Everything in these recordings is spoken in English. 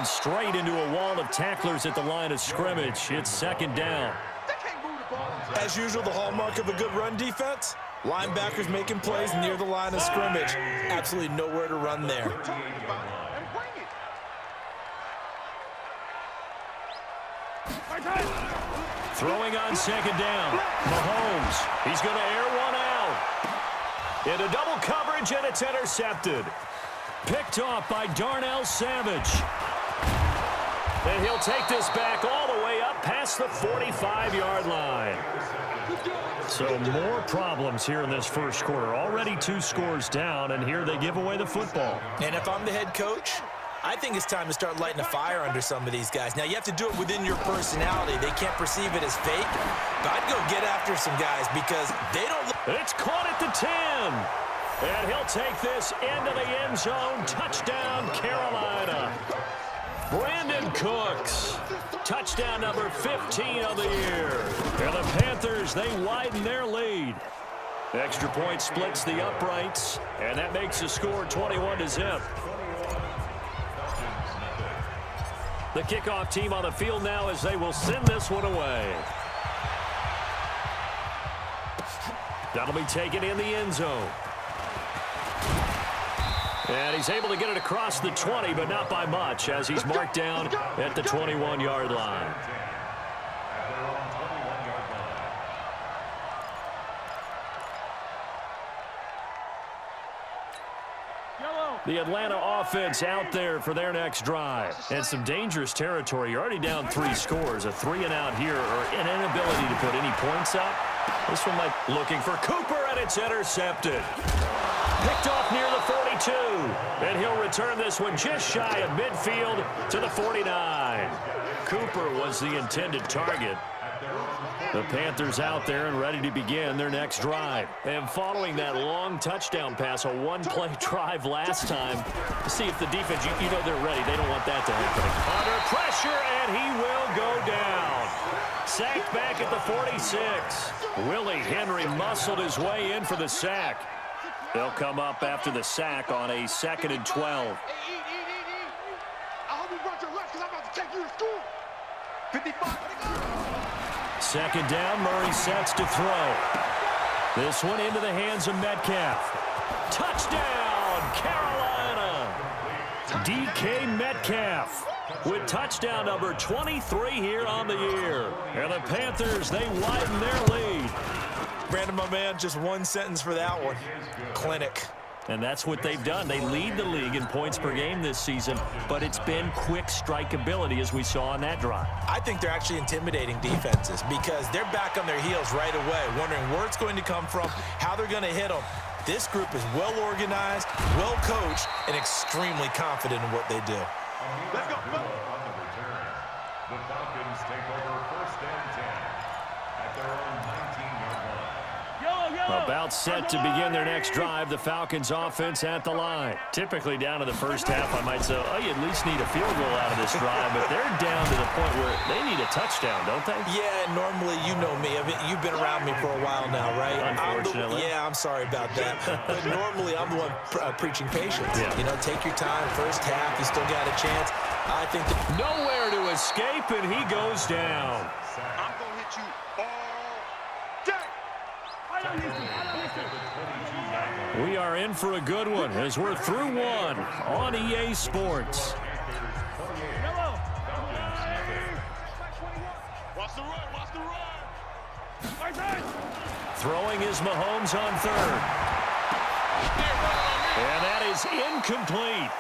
straight into a wall of tacklers at the line of scrimmage. It's second down. As usual, the hallmark of a good run defense, linebackers making plays near the line of scrimmage. Absolutely nowhere to run there. Throwing on second down. Mahomes. He's going to air one out. Into double coverage, and it's intercepted. Picked off by Darnell Savage. And he'll take this back all the way up past the 45-yard line. So more problems here in this first quarter. Already 2 scores down, and here they give away the football. And if I'm the head coach, I think it's time to start lighting a fire under some of these guys. Now, you have to do it within your personality. They can't perceive it as fake. But I'd go get after some guys because they don't look. It's caught at the 10. And he'll take this into the end zone. Touchdown, Carolina. Brandon Cooks. Touchdown number 15 of the year. And the Panthers, they widen their lead. Extra point splits the uprights. And that makes the score 21-0. The kickoff team on the field now as they will send this one away. That'll be taken in the end zone. And he's able to get it across the 20, but not by much, as he's marked down at the 21-yard line. The Atlanta offense out there for their next drive. And some dangerous territory. You're already down 3 scores. A 3-and-out here, or an inability to put any points up. This one might looking for Cooper, and it's intercepted. Picked off near the 42. And he'll return this one just shy of midfield to the 49. Cooper was the intended target. The Panthers out there and ready to begin their next drive. And following that long touchdown pass, a one-play drive last time, to see if the defense, you know they're ready. They don't want that to happen. Under pressure, and he will go down. Sacked back at the 46. Willie Henry muscled his way in for the sack. They'll come up after the sack on a 2nd and 12. I hope you brought your lunch because I'm about to take you to school. 55. Second down, Murray sets to throw. This one into the hands of Metcalf. Touchdown, Carolina! DK Metcalf with touchdown number 23 here on the year. And the Panthers, they widen their lead. Brandon, my man, just one sentence for that one. Clinic. And that's what they've done. They lead the league in points per game this season, but it's been quick strike ability as we saw on that drive. I think they're actually intimidating defenses because they're back on their heels right away, wondering where it's going to come from, how they're going to hit them. This group is well organized, well coached, and extremely confident in what they do. Let's go. The Falcons take over 1st and 10 at their own 19-yard line. About set to begin their next drive. The Falcons offense at the line. Typically down to the first half, I might say, oh, you at least need a field goal out of this drive, but they're down to the point where they need a touchdown, don't they? Yeah, normally, you know me. You've been around me for a while now, right? Unfortunately. I'm sorry about that. But normally, I'm the one preaching patience. Yeah. You know, take your time. First half, you still got a chance. I think nowhere to escape, and he goes down. I'm going to hit you all day. We are in for a good one as we're through one on EA Sports. Throwing is Mahomes on 3rd. And that is incomplete.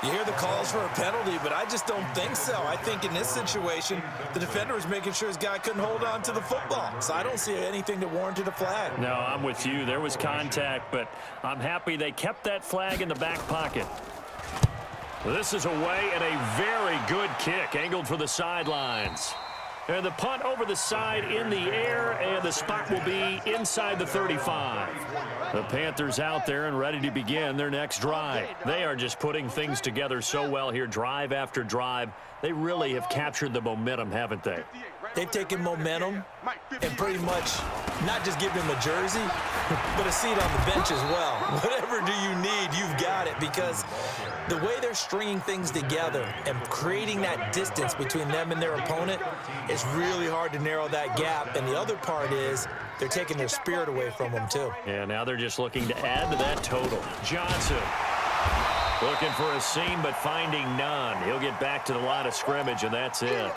you hear the calls for a penalty, but I just don't think so. I think in this situation, the defender was making sure his guy couldn't hold on to the football. So I don't see anything that warranted a flag. No, I'm with you. There was contact, but I'm happy they kept that flag in the back pocket. This is away and a very good kick, angled for the sidelines. And the punt over the side in the air, and the spot will be inside the 35. The Panthers out there and ready to begin their next drive. They are just putting things together so well here, drive after drive. They really have captured the momentum, haven't they? They've taken momentum and pretty much not just given him a jersey, but a seat on the bench as well. Whatever do you need, you've got it. because the way they're stringing things together and creating that distance between them and their opponent is really hard to narrow that gap. And the other part is they're taking their spirit away from them, too. Yeah, now they're just looking to add to that total. Johnson looking for a seam, but finding none. He'll get back to the line of scrimmage, and that's it.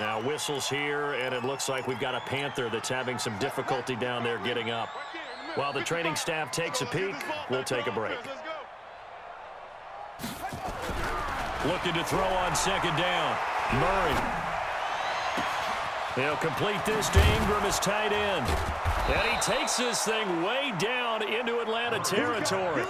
Now whistles here, and it looks like we've got a Panther that's having some difficulty down there getting up. While the training staff takes a peek, we'll take a break. Looking to throw on second down. Murray. He'll complete this to Ingram as tight end. And he takes this thing way down into Atlanta territory.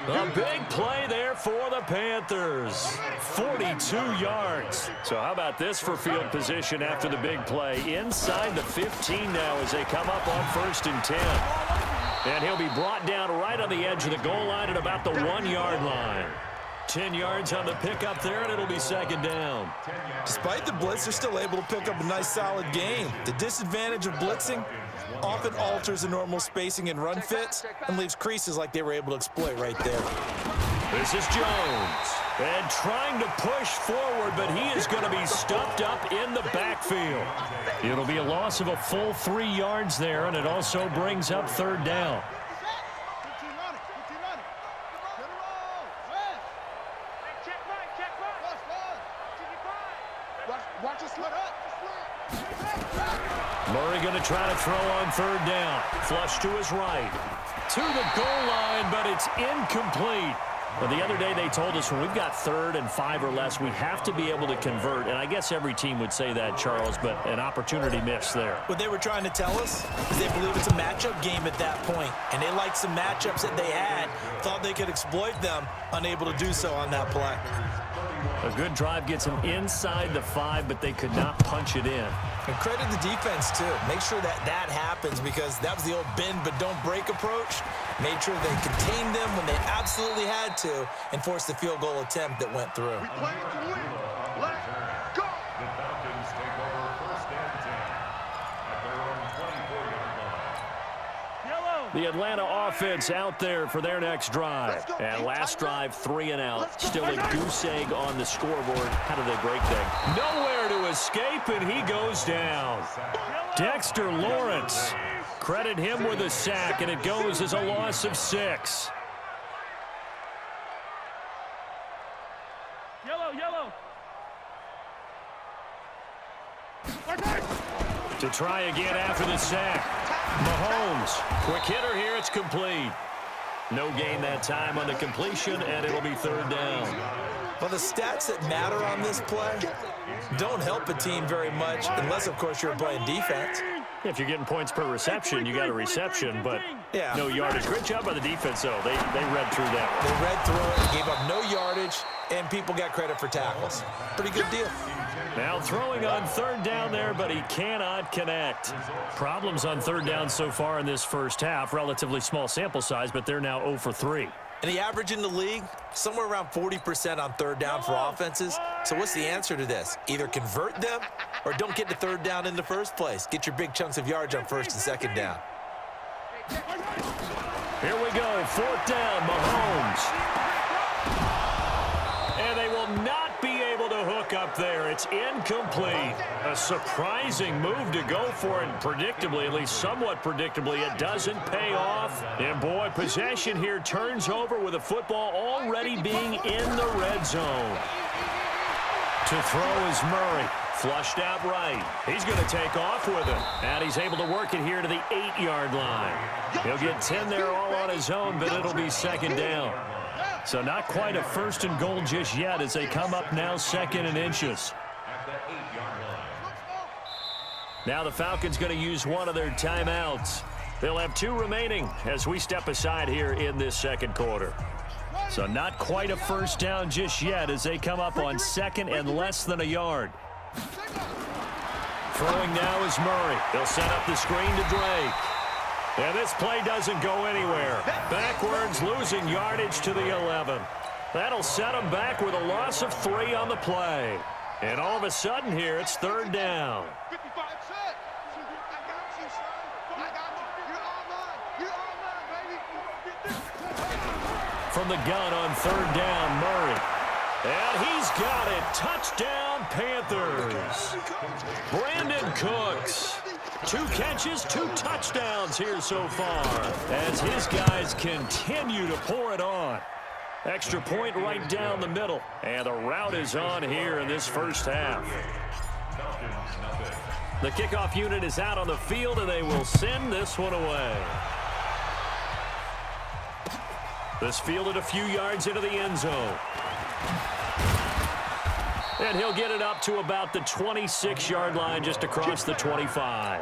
A big play there for the Panthers. 42 yards. So how about this for field position after the big play? Inside the 15 now as they come up on 1st and 10. And he'll be brought down right on the edge of the goal line at about the 1-yard line. 10 yards on the pickup there, and it'll be second down. Despite the blitz, they're still able to pick up a nice, solid gain. The disadvantage of blitzing often alters the normal spacing and run fits and leaves creases like they were able to exploit right there. This is Jones. And trying to push forward, but he is going to be stuffed up in the backfield. It'll be a loss of a full 3 yards there, and it also brings up third down. Murray going to try to throw on third down. Flush to his right. To the goal line, but it's incomplete. Well, the other day they told us when we've got 3rd and 5 or less, we have to be able to convert. And I guess every team would say that, Charles, but an opportunity missed there. What they were trying to tell us is they believe it's a matchup game at that point. And they liked some matchups that they had, thought they could exploit them, unable to do so on that play. A good drive gets them inside the 5, but they could not punch it in. And credit the defense, too. Make sure that that happens because that was the old bend but don't break approach. Made sure they contained them when they absolutely had to and forced the field goal attempt that went through. We play to win. Let's go. The Falcons take over 1st and 10 at their own 24-yard line. The Atlanta offense out there for their next drive. And last drive, 3 and out. Still a goose egg on the scoreboard. How did they break that? Nowhere to escape, and he goes down. Dexter Lawrence. Credit him with a sack, and it goes as a loss of 6. Yellow. To try again after the sack. Mahomes, quick hitter here, it's complete. No gain that time on the completion, and it'll be third down. Well, the stats that matter on this play don't help a team very much unless, of course, you're playing defense. If you're getting points per reception, you got a reception, but yeah, no yardage. Great job by the defense, though. They read through that. They read through it, gave up no yardage, and people got credit for tackles. Pretty good deal. Now throwing on third down there, but he cannot connect. Problems on third down so far in this first half. Relatively small sample size, but they're now 0 for 3. And the average in the league, somewhere around 40% on third down for offenses. So what's the answer to this? Either convert them or don't get to third down in the first place. Get your big chunks of yards on 1st and 2nd down. Here we go, 4th down, Mahomes. And they will not be able to hook up there. It's incomplete. A surprising move to go for it, and predictably, at least somewhat predictably, it doesn't pay off. And boy, possession here turns over with the football already being in the red zone. To throw is Murray. Flushed out right. He's going to take off with it. And he's able to work it here to the 8-yard line. He'll get 10 there all on his own, but it'll be second down. So not quite a 1st and goal just yet as they come up now 2nd and inches. Now the Falcons going to use one of their timeouts. They'll have 2 remaining as we step aside here in this second quarter. So not quite a 1st down just yet as they come up on 2nd and less than a yard. Throwing now is Murray. He'll set up the screen to Drake. And this play doesn't go anywhere. Backwards, losing yardage to the 11. That'll set them back with a loss of 3 on the play. And all of a sudden here, it's third down. From the gun on third down, Murray. And he's got it. Touchdown, Panthers. Brandon Cooks. 2 catches, 2 touchdowns here so far as his guys continue to pour it on. Extra point right down the middle. And the route is on here in this first half. The kickoff unit is out on the field, and they will send this one away. This fielded a few yards into the end zone. And he'll get it up to about the 26-yard line, just across the 25.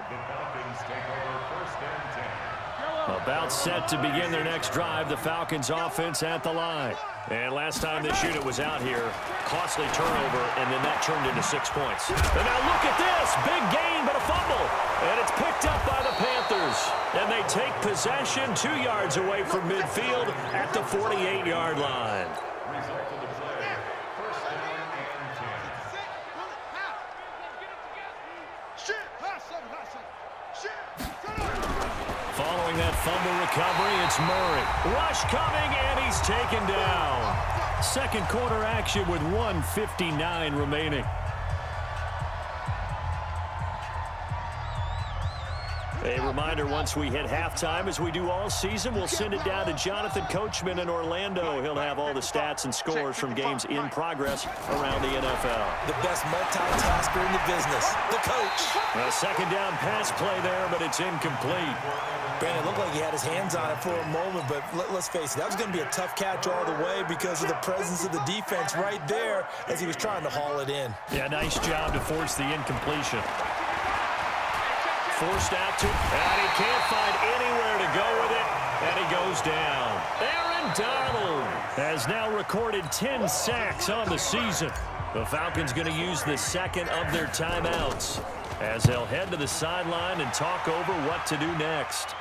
About set to begin their next drive, the Falcons offense at the line. And last time this unit was out here, costly turnover, and then that turned into 6 points. And now look at this. Big gain, but a fumble. And it's picked up by the Panthers. And they take possession 2 yards away from midfield at the 48-yard line. Following that fumble recovery, it's Murray. Rush coming, and he's taken down. Second quarter action with 1:59 remaining. A reminder, once we hit halftime, as we do all season, we'll send it down to Jonathan Coachman in Orlando. He'll have all the stats and scores from games in progress around the NFL. The best multitasker in the business, the coach. A second down pass play there, but it's incomplete. Brandon, it looked like he had his hands on it for a moment, but let's face it, that was going to be a tough catch all the way because of the presence of the defense right there as he was trying to haul it in. Yeah, nice job to force the incompletion. Forced out to, and he can't find anywhere to go with it, and he goes down. Aaron Donald has now recorded 10 sacks on the season. The Falcons going to use the second of their timeouts as they'll head to the sideline and talk over what to do next.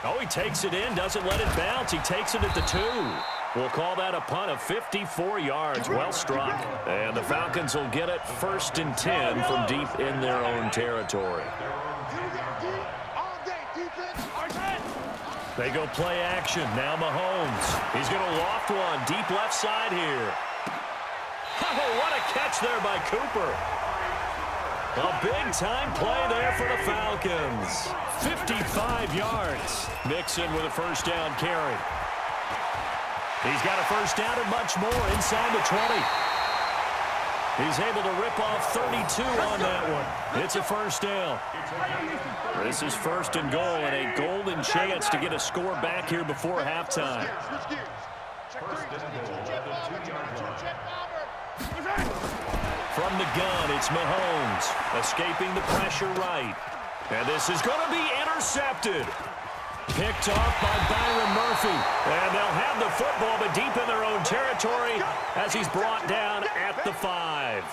Oh, he takes it in, doesn't let it bounce. He takes it at the 2. We'll call that a punt of 54 yards. Well struck. And the Falcons will get it 1st and 10 from deep in their own territory. They go play action. Now Mahomes. He's going to loft one deep left side here. Oh, what a catch there by Cooper. A big-time play there for the Falcons. 55 yards. Mixon with a first down carry. He's got a first down and much more inside the 20. He's able to rip off 32 on that one. It's a first down. This is 1st and goal and a golden chance to get a score back here before halftime. From the gun, it's Mahomes, escaping the pressure right. And this is going to be intercepted. Picked off by Byron Murphy. And they'll have the football, but deep in their own territory as he's brought down at the 5.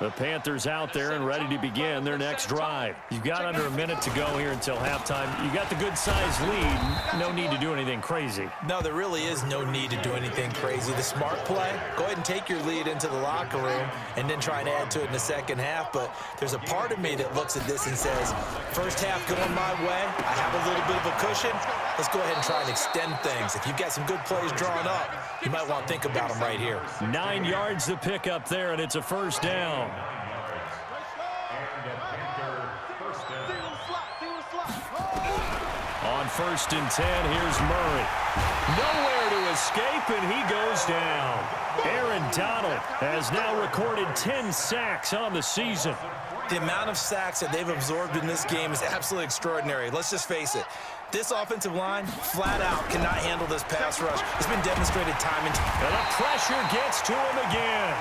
The Panthers out there and ready to begin their next drive. You've got under a minute to go here until halftime. You got the good-sized lead. No need to do anything crazy. No, there really is no need to do anything crazy. The smart play, go ahead and take your lead into the locker room and then try and add to it in the second half. But there's a part of me that looks at this and says, first half going my way. I have a little bit of a cushion. Let's go ahead and try and extend things. If you've got some good plays drawn up, you might want to think about them right here. 9 yards to pick up there, and it's a first down. On 1st and 10, here's Murray. Nowhere to escape, and he goes down. Aaron Donald has now recorded 10 sacks on the season. The amount of sacks that they've absorbed in this game is absolutely extraordinary. Let's just face it. This offensive line, flat out, cannot handle this pass rush. It's been demonstrated time and time. And the pressure gets to him again.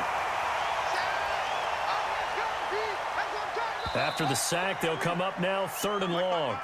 After the sack, they'll come up now 3rd and long.